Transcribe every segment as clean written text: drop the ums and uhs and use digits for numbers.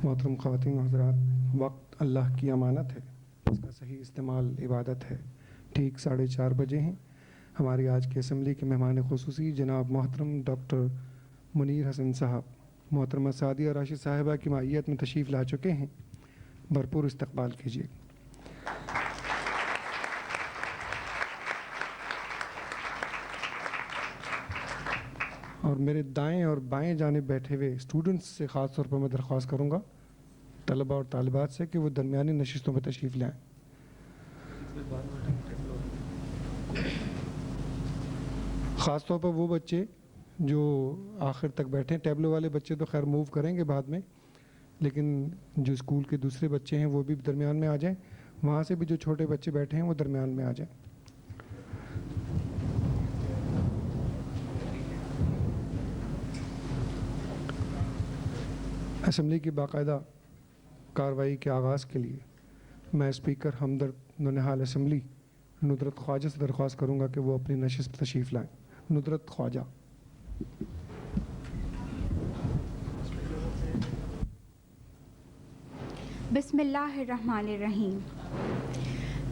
محترم خواتین و حضرات، وقت اللہ کی امانت ہے، اس کا صحیح استعمال عبادت ہے۔ ٹھیک 4:30 بجے ہیں۔ ہماری آج کے اسمبلی کے مہمان خصوصی جناب محترم ڈاکٹر منیر حسن صاحب محترمہ سعدیہ راشد صاحبہ کی معیت میں تشریف لا چکے ہیں، بھرپور استقبال کیجیے۔ اور میرے دائیں اور بائیں جانب بیٹھے ہوئے اسٹوڈنٹس سے خاص طور پر میں درخواست کروں گا، طلباء اور طالبات سے، کہ وہ درمیانی نشستوں میں تشریف لائیں۔ خاص طور پر وہ بچے جو آخر تک بیٹھے ہیں، ٹیبلو والے بچے تو خیر موو کریں گے بعد میں، لیکن جو اسکول کے دوسرے بچے ہیں وہ بھی درمیان میں آ جائیں۔ وہاں سے بھی جو چھوٹے بچے بیٹھے ہیں وہ درمیان میں آ جائیں۔ اسمبلی کی باقاعدہ کارروائی کے آغاز کے لیے میں اسپیکر ہمدرد نونہال اسمبلی ندرت خواجہ سے درخواست کروں گا کہ وہ اپنی نشست تشریف لائیں۔ ندرت خواجہ۔ بسم اللہ الرحمن الرحیم۔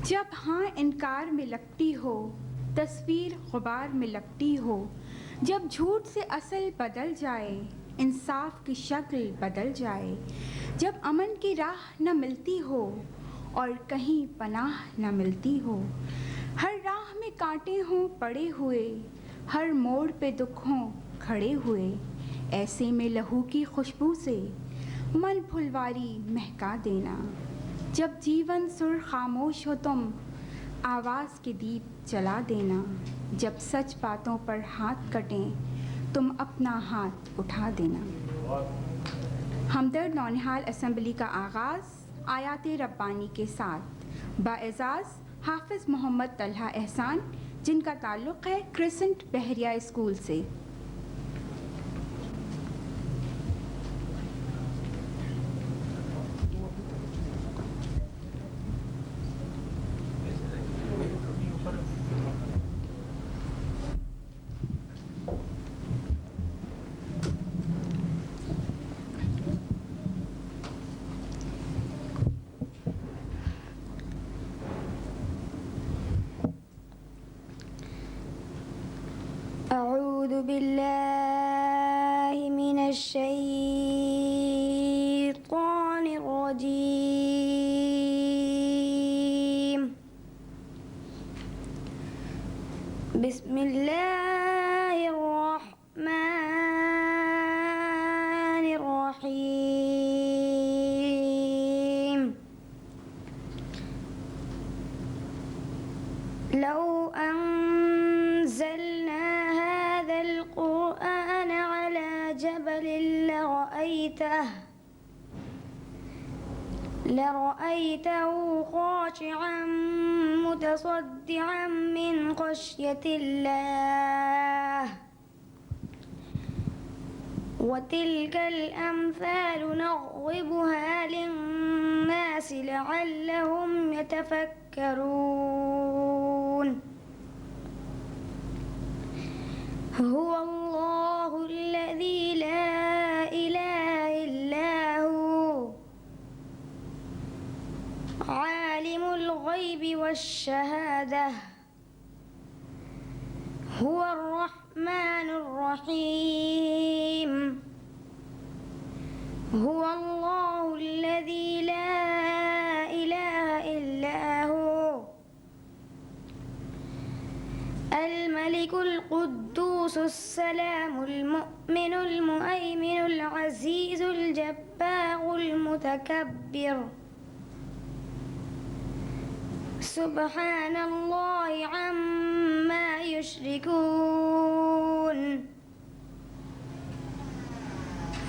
جب ہاں انکار میں لگتی ہو، تصویر غبار میں لگتی ہو، جب جھوٹ سے اصل بدل جائے، انصاف کی شکل بدل جائے، جب امن کی راہ نہ ملتی ہو اور کہیں پناہ نہ ملتی ہو، ہر راہ میں کانٹے ہوں پڑے ہوئے، ہر موڑ پہ دکھ ہوں کھڑے ہوئے، ایسے میں لہو کی خوشبو سے من پھلواری مہکا دینا۔ جب جیون سر خاموش ہو تم آواز کے دیپ جلا دینا، جب سچ باتوں پر ہاتھ کٹیں تم اپنا ہاتھ اٹھا دینا۔ ہمدرد نونہال اسمبلی کا آغاز آیات ربانی کے ساتھ باعزاز حافظ محمد طلحہ احسان، جن کا تعلق ہے کرسنٹ بحریہ اسکول سے۔ أعوذ بالله من الشيطان الرجيم. بسم الله الرحمن الرحيم. لو أنزلنا هذا القرآن على جبل لرأيته خاشعا متصدعا من خشية الله. وتلك الأمثال نضربها للناس لعلهم يتفكرون. هو الله الذي لا إله إلا هو عالم الغيب والشهادة هو الرحمن الرحيم. هو الله الذي لا إله إلا هو الملك القدوس السلام المؤمن المهيمن العزيز الجبار المتكبر. سبحان الله عما يشركون.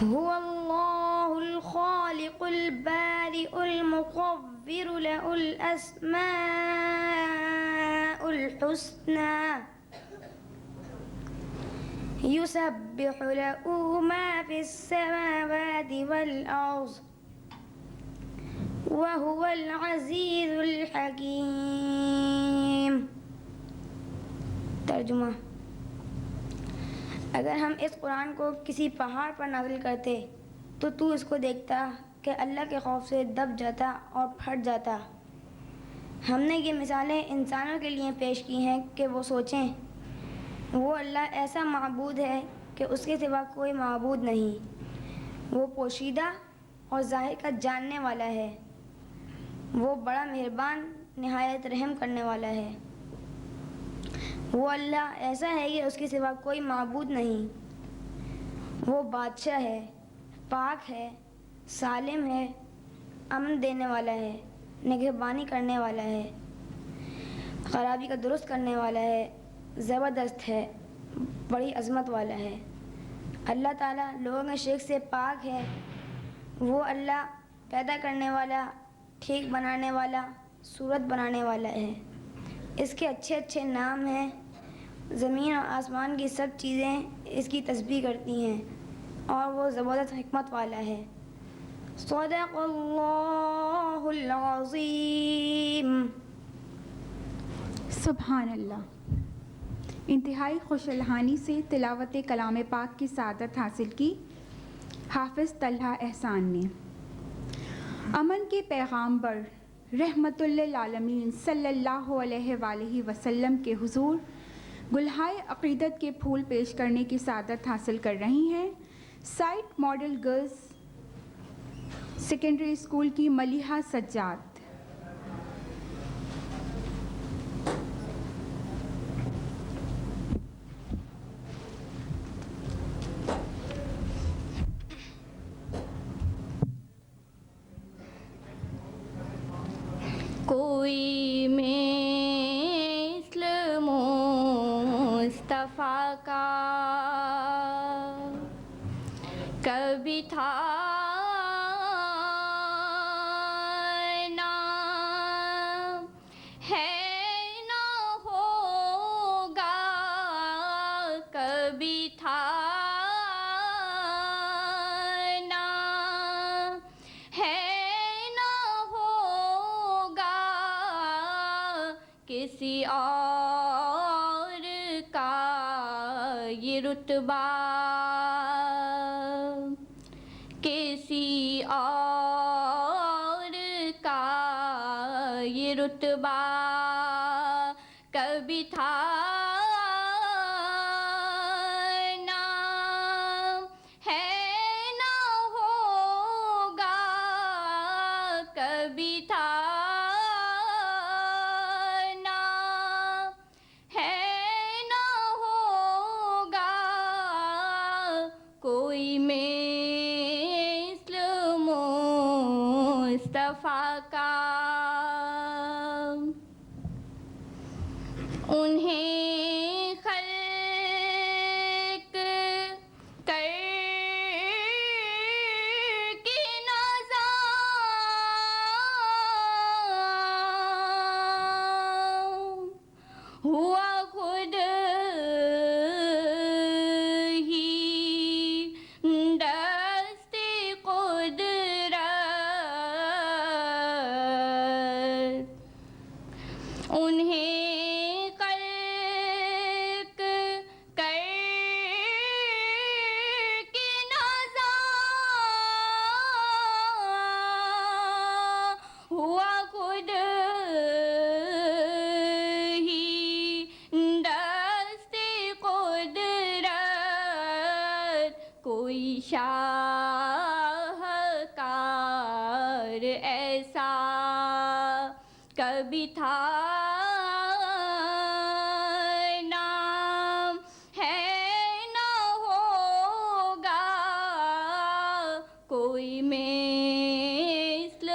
هو الله الخالق البارئ المصور له الأسماء الحسنى يسبح له ما في السماوات والأرض وهو العزيز الحكيم. ترجمہ: اگر ہم اس قرآن کو کسی پہاڑ پر نازل کرتے تو تو اس کو دیکھتا کہ اللہ کے خوف سے دب جاتا اور پھٹ جاتا. ہم نے یہ مثالیں انسانوں کے لیے پیش کی ہیں کہ وہ سوچیں. وہ اللہ ایسا معبود ہے کہ اس کے سوا کوئی معبود نہیں. وہ پوشیدہ اور ظاہر کا جاننے والا ہے. وہ بڑا مہربان نہایت رحم کرنے والا ہے. وہ اللہ ایسا ہے کہ اس کے سوا کوئی معبود نہیں. وہ بادشاہ ہے، پاک ہے، سالم ہے، امن دینے والا ہے، نگہبانی کرنے والا ہے، خرابی کا درست کرنے والا ہے، زبردست ہے، بڑی عظمت والا ہے. اللہ تعالیٰ لوگوں کے شرک سے پاک ہے. وہ اللہ پیدا کرنے والا، ٹھیک بنانے والا، صورت بنانے والا ہے. اس کے اچھے اچھے نام ہیں. زمین اور آسمان کی سب چیزیں اس کی تسبیح کرتی ہیں اور وہ زبردست حکمت والا ہے. صدق اللہ العظیم. سبحان اللہ. انتہائی خوش الحانی سے تلاوت کلام پاک کی سعادت حاصل کی حافظ طلحہ احسان نے. امن کے پیغامبر رحمت للعالمین صلی اللہ علیہ وآلہ وسلم کے حضور گلہائے عقیدت کے پھول پیش کرنے کی سعادت حاصل کر رہی ہیں site model girls secondary school کی ملیحہ سجاد. کوئی مثل مصطفیٰ کا کبھی تھا نہ ہے نہ ہوگا، کبھی تھا نہ ہے نہ ہوگا کسی اور کا یہ رتبہ، کسی اور کا یہ رتبہ کبھی تھا نہ ہے نہ ہوگا، کبھی تھا نہ ہے نہ ہوگا کوئی مثل مصطفیٰ کا. انہیں خلق کر کے نازا ہوا خود ہی دست قدرت. انہیں خلق کر کے نازا ہوا خود ہی دست قدرت. کوئی شاہکار ایسا کبھی تھا نہ ہے نہ ہوگا کوئی مثل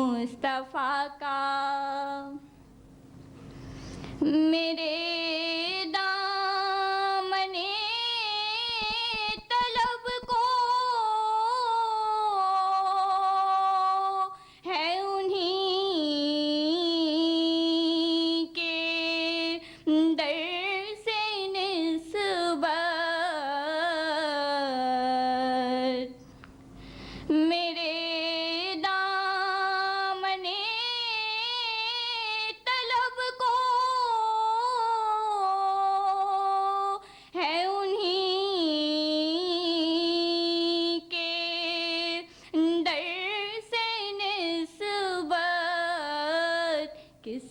مصطفیٰ کا. میرے دامن طلب کو ہے انہیں کے در سے نسبت.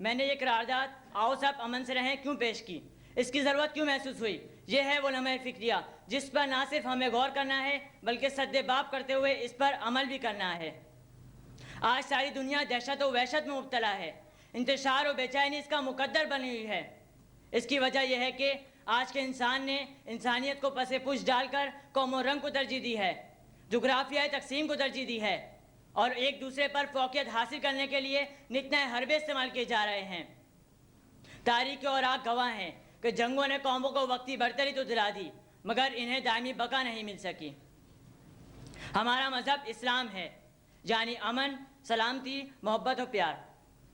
میں نے یہ قرارداد آؤ سب امن سے رہیں کیوں پیش کی؟ اس کی ضرورت کیوں محسوس ہوئی؟ یہ ہے وہ لمحہ فکریہ جس پر نہ صرف ہمیں غور کرنا ہے بلکہ سد باب کرتے ہوئے اس پر عمل بھی کرنا ہے۔ آج ساری دنیا دہشت و وحشت میں مبتلا ہے، انتشار و بے چینی اس کا مقدر بنی ہوئی ہے۔ اس کی وجہ یہ ہے کہ آج کے انسان نے انسانیت کو پس پش ڈال کر قوم و رنگ کو ترجیح دی ہے، جغرافیائی تقسیم کو ترجیح دی ہے اور ایک دوسرے پر فوقیت حاصل کرنے کے لیے نت نئے حربے استعمال کیے جا رہے ہیں۔ تاریخ اور آگ گواہ ہیں کہ جنگوں نے قوموں کو وقتی برتری تو دلا دی مگر انہیں دائمی بقا نہیں مل سکی۔ ہمارا مذہب اسلام ہے، یعنی امن، سلامتی، محبت و پیار،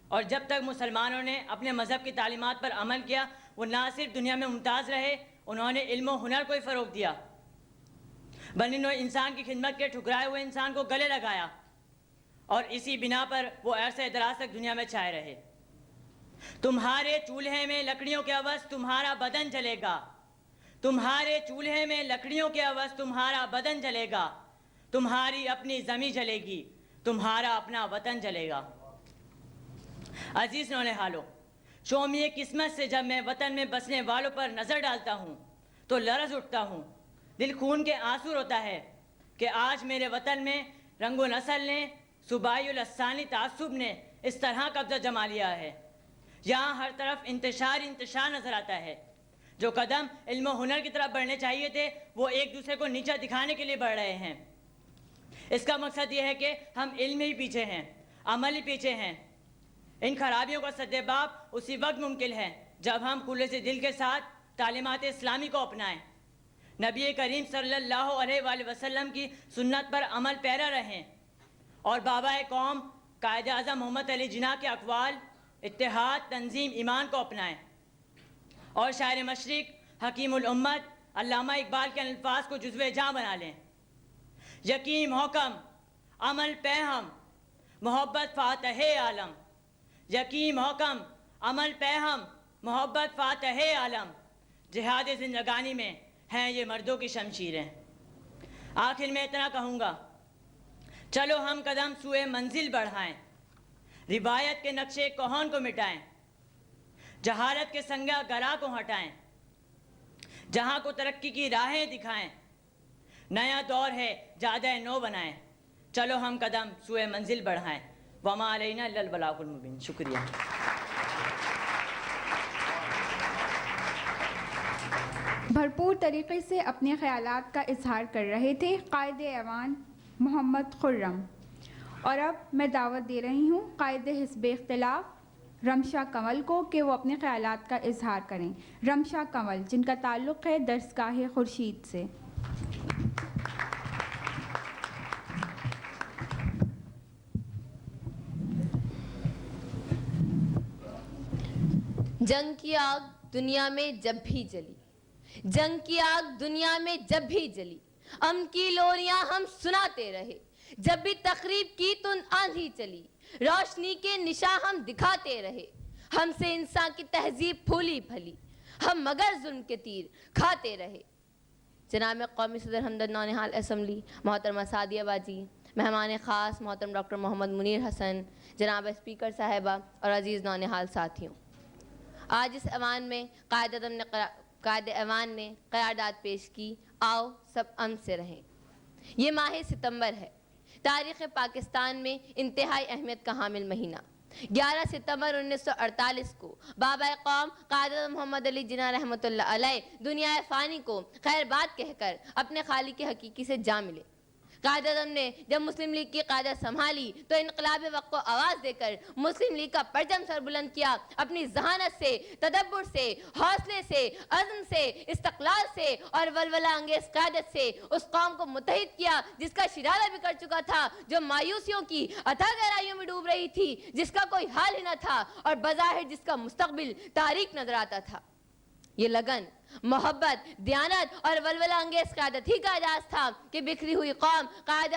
اور جب تک مسلمانوں نے اپنے مذہب کی تعلیمات پر عمل کیا وہ نہ صرف دنیا میں ممتاز رہے، انہوں نے علم و ہنر کو ہی فروغ دیا، بنی نوع انسان کی خدمت کے ٹھکرائے ہوئے انسان کو گلے لگایا اور اسی بنا پر وہ عرصہ دراز تک دنیا میں چھائے رہے۔ تمہارے چولہے میں لکڑیوں کے عوض تمہارا بدن جلے گا، تمہارے چولہے میں لکڑیوں کے عوض تمہارا بدن جلے گا، تمہاری اپنی زمین جلے گی، تمہارا اپنا وطن جلے گا۔ عزیز نونہالو، شومی قسمت سے جب میں وطن میں بسنے والوں پر نظر ڈالتا ہوں تو لرز اٹھتا ہوں، دل خون کے آنسو روتا ہے کہ آج میرے وطن میں رنگ و نسل نے، صوبائی و لسانی تعصب نے اس طرح قبضہ جما لیا ہے۔ یہاں ہر طرف انتشار نظر آتا ہے۔ جو قدم علم و ہنر کی طرف بڑھنے چاہیے تھے وہ ایک دوسرے کو نیچا دکھانے کے لیے بڑھ رہے ہیں۔ اس کا مقصد یہ ہے کہ ہم علم ہی پیچھے ہیں، عمل ہی پیچھے ہیں۔ ان خرابیوں کا سد باب اسی وقت ممکن ہے جب ہم کھلے سے دل کے ساتھ تعلیمات اسلامی کو اپنائیں، نبی کریم صلی اللہ علیہ وآلہ وسلم کی سنت پر عمل پیرا رہیں اور بابا قوم قائد اعظم محمد علی جناح کے اقوال، اتحاد، تنظیم، ایمان کو اپنائیں اور شاعر مشرق حکیم الامت علامہ اقبال کے الفاظ کو جزو جاں بنا لیں۔ یقین محکم، عمل پہم، محبت فاتح عالم، یقین محکم، عمل پہم، محبت فاتح عالم، جہاد زندگانی میں ہیں یہ مردوں کی شمشیریں۔ آخر میں اتنا کہوں گا، چلو ہم قدم سوئے منزل بڑھائیں، روایت کے نقشے کہون کو مٹائیں، جہالت کے سنگا گرا کو ہٹائیں، جہاں کو ترقی کی راہیں دکھائیں، نیا دور ہے جادہ نو بنائیں، چلو ہم قدم سوئے منزل بڑھائیں۔ وما علینا الا البلاغ المبین۔ شکریہ۔ بھرپور طریقے سے اپنے خیالات کا اظہار کر رہے تھے قائد ایوان محمد خرم، اور اب میں دعوت دے رہی ہوں قائد حزب اختلاف رمشا کنول کو کہ وہ اپنے خیالات کا اظہار کریں۔ رمشا کنول جن کا تعلق ہے درسگاہ خورشید سے۔ جنگ کی آگ دنیا میں جب بھی جلی، جنگ کی آگ دنیا میں جب بھی جلی، امن کی لوریاں ہم سناتے رہے، جب بھی تقریب کی تو آندھی چلی، روشنی کے نشاں ہم دکھاتے رہے، ہم سے انسان کی تہذیب پھولی پھلی، ہم مگر ظلم کے تیر کھاتے رہے۔ جناب قومی صدر ہمدرد نونہال اسمبلی محترمہ سعدیہ باجی، مہمان خاص محترم ڈاکٹر محمد منیر حسن، جناب اسپیکر صاحبہ اور عزیز نونہال ساتھیوں، آج اس ایوان میں قائد ایوان نے قرارداد پیش کی، آؤ سب امن سے رہیں۔ یہ ماہ ستمبر ہے، تاریخ پاکستان میں انتہائی اہمیت کا حامل مہینہ۔ 11 ستمبر 1948 کو بابا قوم قائد اعظم محمد علی جناح رحمۃ اللہ علیہ دنیا فانی کو خیر بات کہہ کر اپنے خالق حقیقی سے جا ملے۔ قائد اعظم نے جب مسلم لیگ کی قیادت سنبھالی تو انقلاب وقت کو آواز دے کر مسلم لیگ کا پرچم سر بلند کیا، اپنی ذہانت سے، تدبر سے، حوصلے سے، عزم سے، استقلال سے اور ولولہ انگیز قیادت سے اس قوم کو متحد کیا جس کا شرارہ بکھر چکا تھا، جو مایوسیوں کی اتھاہ گہرائیوں میں ڈوب رہی تھی، جس کا کوئی حال ہی نہ تھا اور بظاہر جس کا مستقبل تاریک نظر آتا تھا۔ یہ لگن، محبت، دیانت اور ولولہ انگیز قیادت ہی کا اعجاز تھا کہ بکھری ہوئی قوم قائد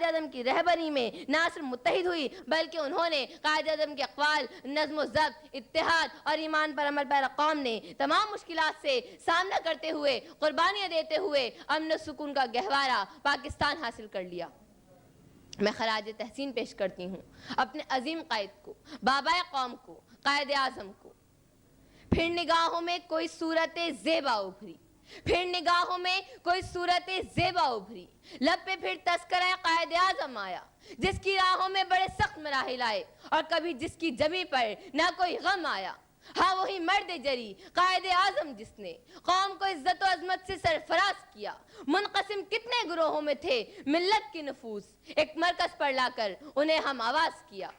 اعظم کی رہبری میں نہ صرف متحد ہوئی بلکہ انہوں نے قائد اعظم کے اقوال، نظم و ضبط، اتحاد اور ایمان پر عمل پیرا قوم نے تمام مشکلات سے سامنا کرتے ہوئے، قربانیاں دیتے ہوئے امن و سکون کا گہوارہ پاکستان حاصل کر لیا۔ میں خراج تحسین پیش کرتی ہوں اپنے عظیم قائد کو، بابائے قوم کو، قائد اعظم کو۔ پھر نگاہوں میں کوئی صورت زیبا ابھری، پھر نگاہوں میں کوئی صورت زیبا ابھری، لب پہ پھر تذکرہ قائد اعظم آیا، جس کی راہوں میں بڑے سخت مراحل آئے اور کبھی جس کی جبیں پر نہ کوئی غم آیا۔ ہاں وہی مرد جری قائد اعظم جس نے قوم کو عزت و عظمت سے سرفراز کیا۔ منقسم کتنے گروہوں میں تھے ملت کے نفوس، ایک مرکز پر لا کر انہیں ہم آواز کیا۔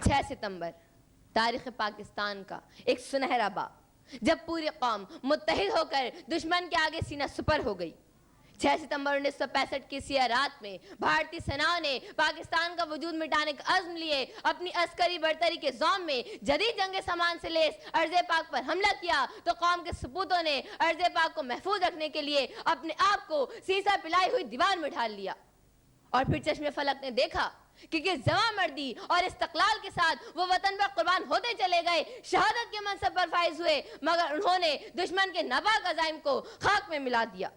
6 ستمبر تاریخ پاکستان کا ایک سنہرا باب، جب پوری قوم متحد ہو کر دشمن کے آگے سینہ سپر ہو گئی۔ 6 ستمبر 1965 کی سیاہ رات میں بھارتی سیناؤں نے پاکستان کا وجود مٹانے کا عزم لیے اپنی عسکری برتری کے زوم میں جدید جنگ سامان سے لیس ارض پاک پر حملہ کیا تو قوم کے سپوتوں نے ارض پاک کو محفوظ رکھنے کے لیے اپنے آپ کو سیسا پلائی ہوئی دیوار میں ڈھال لیا۔ اور پھر چشم فلک نے دیکھا کہ کس جواں مردی اور استقلال کے ساتھ وہ وطن پر قربان ہوتے چلے گئے، شہادت کے منصب پر فائز ہوئے، مگر انہوں نے دشمن کے ناپاک عزائم کو خاک میں ملا دیا۔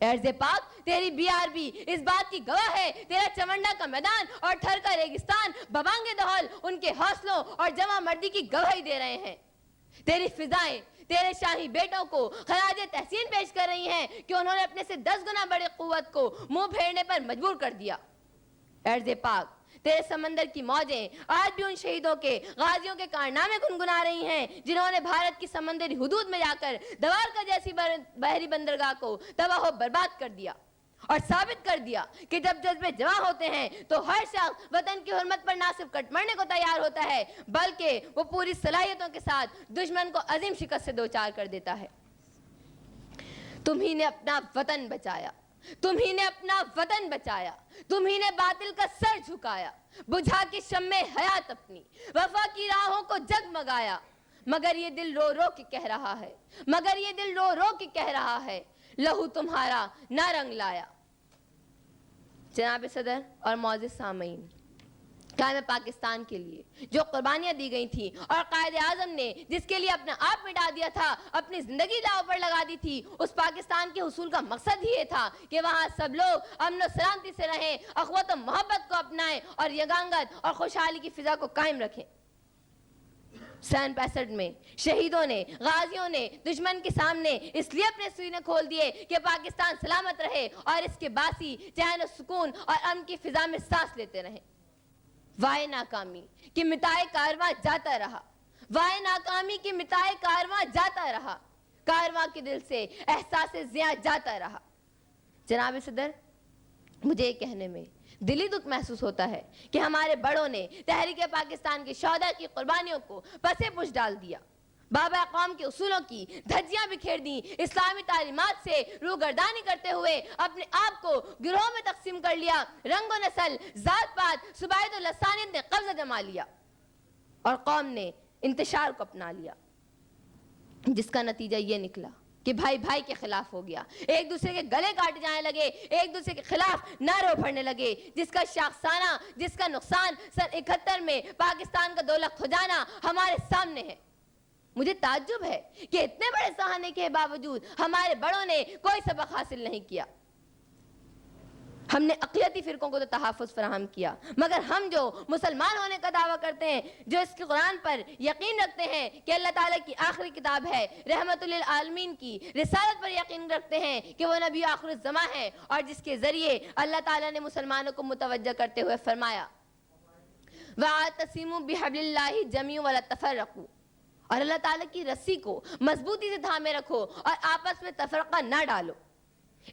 ارض پاک تیری BRB اس بات کی گواہ ہے، تیرا چمنڈا کا میدان اور تھر کا ریگستان ببانگ دہل ان کے حوصلوں اور جواں مردی کی گواہی دے رہے ہیں۔ تیری فضائیں تیرے شاہی بیٹوں کو خراج تحسین پیش کر رہی ہیں کہ انہوں نے اپنے سے 10 گنا بڑی قوت کو منہ پھیرنے پر مجبور کر دیا۔ ارض پاک تیرے سمندر کی موجیں آج بھی ان شہیدوں کے، غازیوں کے کارنامے گنگنا رہی ہیں جنہوں نے بھارت کی سمندری حدود میں جا کر دوارکا جیسی بحری بندرگاہ کو تباہ و برباد کر دیا اور ثابت کر دیا کہ جب جذبے جمع ہوتے ہیں تو ہر شخص وطن کی حرمت پر نہ صرف کٹ مرنے کو تیار ہوتا ہے بلکہ وہ پوری صلاحیتوں کے ساتھ دشمن کو عظیم شکست سے دوچار کر دیتا ہے۔ تمہیں نے اپنا وطن بچایا، تمہیں نے اپنا وطن بچایا، تمہیں نے باطل کا سر جھکایا، بجھا کے شمع حیات اپنی وفا کی راہوں کو جگمگایا، مگر یہ دل رو رو کے کہہ رہا ہے، مگر یہ دل رو رو کے کہہ رہا ہے، لہو تمہارا نہ رنگ لایا۔ جناب صدر اور معزز سامعین، قائم پاکستان کے لیے جو قربانیاں دی گئی تھیں اور قائد اعظم نے جس کے لیے اپنا آپ مٹا دیا تھا، اپنی زندگی داؤ پر لگا دی تھی، اس پاکستان کے حصول کا مقصد ہی یہ تھا کہ وہاں سب لوگ امن و سلامتی سے رہیں، اخوت و محبت کو اپنائیں اور یگانگت اور خوشحالی کی فضا کو قائم رکھیں۔ 65 میں شہیدوں نے، غازیوں نے دشمن کے سامنے اس لیے اپنے سینے کھول دیے کہ پاکستان سلامت رہے اور اس کے باسی چین و سکون اور امن کی فضا میں سانس لیتے رہیں۔ وائے ناکامی کہ مٹائے کارواں جاتا رہا، وائے ناکامی کی مٹائے کارواں جاتا رہا، کارواں کے دل سے احساس زیاں جاتا رہا۔ جناب صدر، مجھے یہ کہنے میں دلی دکھ محسوس ہوتا ہے کہ ہمارے بڑوں نے تحریک پاکستان کے شہداء کی قربانیوں کو پسے پش ڈال دیا، بابا قوم کے اصولوں کی دھجیاں بکھیر دیں، اسلامی تعلیمات سے روگردانی کرتے ہوئے اپنے آپ کو گروہوں میں تقسیم کر لیا، رنگ و نسل، ذات پات، صبایت و لسانیت نے قبضہ جما لیا اور قوم نے انتشار کو اپنا لیا، جس کا نتیجہ یہ نکلا کہ بھائی بھائی کے خلاف ہو گیا، ایک دوسرے کے گلے کاٹے جانے لگے، ایک دوسرے کے خلاف نعرے پھڑنے لگے، جس کا شاخسانہ، جس کا نقصان سن 71 میں پاکستان کا 2 لاکھ ہو جانا ہمارے سامنے ہے۔ مجھے تعجب ہے کہ اتنے بڑے سہانے کے باوجود ہمارے بڑوں نے کوئی سبق حاصل نہیں کیا۔ ہم نے اقلیتی فرقوں کو تو تحفظ فراہم کیا، مگر ہم جو مسلمان ہونے کا دعویٰ کرتے ہیں، جو اس کے قرآن پر یقین رکھتے ہیں کہ اللہ تعالیٰ کی آخری کتاب ہے، رحمت للعالمین کی رسالت پر یقین رکھتے ہیں کہ وہ نبی آخر الزماں ہے، اور جس کے ذریعے اللہ تعالیٰ نے مسلمانوں کو متوجہ کرتے ہوئے فرمایا وَاعْتَصِمُوا بِحَبْلِ اللَّهِ جَمِيعًا وَلَا تَفَرَّقُوا، اور اللہ تعالیٰ کی رسی کو مضبوطی سے تھامے رکھو اور آپس میں تفرقہ نہ ڈالو۔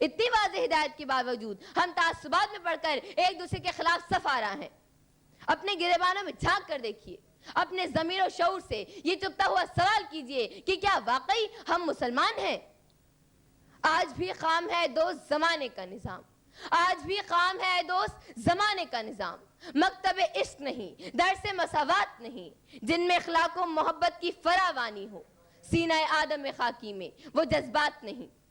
اتنی واضح ہدایت کے باوجود ہم تعصبات میں پڑھ کر ایک دوسرے کے خلاف صف آرا ہیں۔ اپنے گریبانوں میں جھانک کر دیکھیے، اپنے ضمیر و شعور سے یہ چپتا ہوا سوال کیجئے کہ کیا واقعی ہم مسلمان ہیں؟ آج بھی قائم ہے دوست زمانے کا نظام، آج بھی قائم ہے دوست زمانے کا نظام، مکتب عشق نہیں، درس مساوات نہیں، جن میں اخلاق و محبت کی فراوانی ہو، سینہ آدم خاکی میں وہ جذبات نہیں۔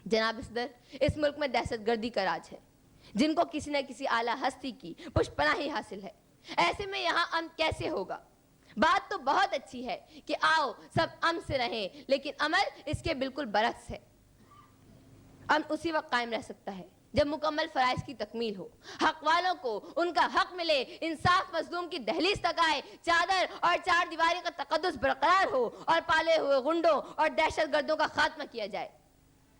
جناب صدر، اس ملک میں دہشت گردی کا راج ہے، جن کو کسی نہ کسی اعلیٰ ہستی کی پشت پناہی حاصل ہے۔ ایسے میں یہاں امن کیسے ہوگا؟ بات تو بہت اچھی ہے کہ آؤ سب امن سے رہیں، لیکن عمل اس کے بالکل برعکس ہے۔ امن اسی وقت قائم رہ سکتا ہے جب مکمل فرائض کی تکمیل ہو، حق والوں کو ان کا حق ملے، انصاف مظلوم کی دہلیز تک آئے، چادر اور چار دیواری کا تقدس برقرار ہو اور پالے ہوئے غنڈوں اور دہشت گردوں کا خاتمہ کیا جائے۔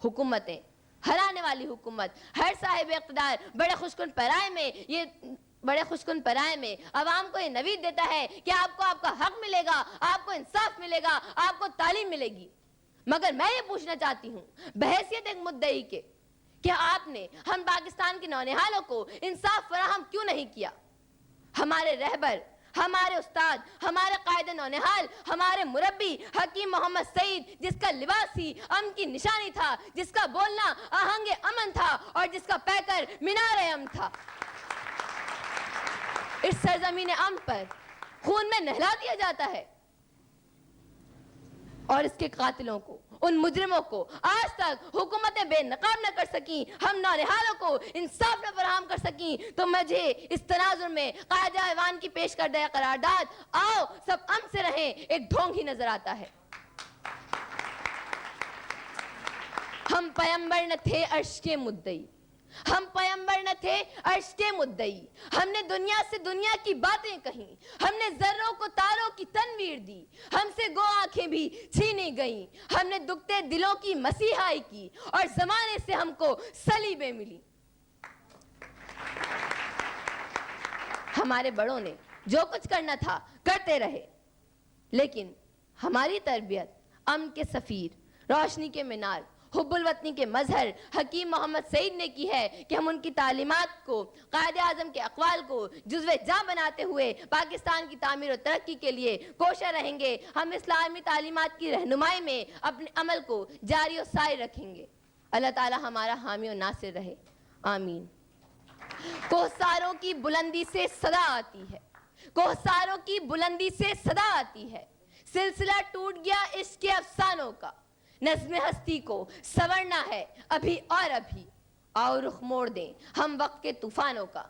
حکومتیں، ہرانے والی حکومت، ہر صاحب اقتدار بڑے خوشکن پرائے میں عوام کو یہ نوید دیتا ہے کہ آپ کو آپ کا حق ملے گا، آپ کو انصاف ملے گا، آپ کو تعلیم ملے گی۔ مگر میں یہ پوچھنا چاہتی ہوں بحیثیت ایک مدعی کے کہ آپ نے ہم پاکستان کے نونہالوں کو انصاف فراہم کیوں نہیں کیا؟ ہمارے رہبر، ہمارے استاد، ہمارے قائد نونہال، ہمارے مربی حکیم محمد سعید، جس کا لباس ہی امن کی نشانی تھا، جس کا بولنا آہنگ امن تھا اور جس کا پیکر مینار امن تھا، اس سرزمین امن پر خون میں نہلا دیا جاتا ہے۔ اور اس کے قاتلوں کو، ان مجرموں کو آج تک حکومتیں بے نقاب نہ کر سکیں، ہم نونہالوں کو انصاف نہ فراہم کر سکیں، تو مجھے اس تناظر میں قائد ایوان کی پیش کردہ قرارداد آؤ سب امن سے رہیں ایک ڈھونگ ہی نظر آتا ہے۔ ہم پیمبر نہ تھے عرش کے مدعی، ہم پیمبر نہ تھے عرش کے مدعی، ہم نے دنیا سے دنیا کی باتیں کہیں، ہم نے ذروں کو تاروں کی تنویر دی، ہم سے گو آنکھیں بھی چھینی گئیں، ہم نے دکھتے دلوں کی مسیحائی کی اور زمانے سے ہم کو صلیبیں ملی۔ ہمارے بڑوں نے جو کچھ کرنا تھا کرتے رہے، لیکن ہماری تربیت امن کے سفیر، روشنی کے مینار، حب الوطنی کے مظہر حکیم محمد سعید نے کی ہے کہ ہم ان کی تعلیمات کو، قائد اعظم کے اقوال کو جزو جاں بناتے ہوئے پاکستان کی تعمیر و ترقی کے لیے کوشاں رہیں گے۔ ہم اسلامی تعلیمات کی رہنمائی میں اپنے عمل کو جاری و ساری رکھیں گے۔ اللہ تعالی ہمارا حامی و ناصر رہے، آمین۔ کوہساروں کی بلندی سے صدا آتی ہے، کوہساروں کی بلندی سے صدا آتی ہے، سلسلہ ٹوٹ گیا عشق کے افسانوں کا، نظم ہستی کو سنورنا ہے ابھی اور ابھی، آؤ رخ موڑ دیں ہم وقت کے طوفانوں کا۔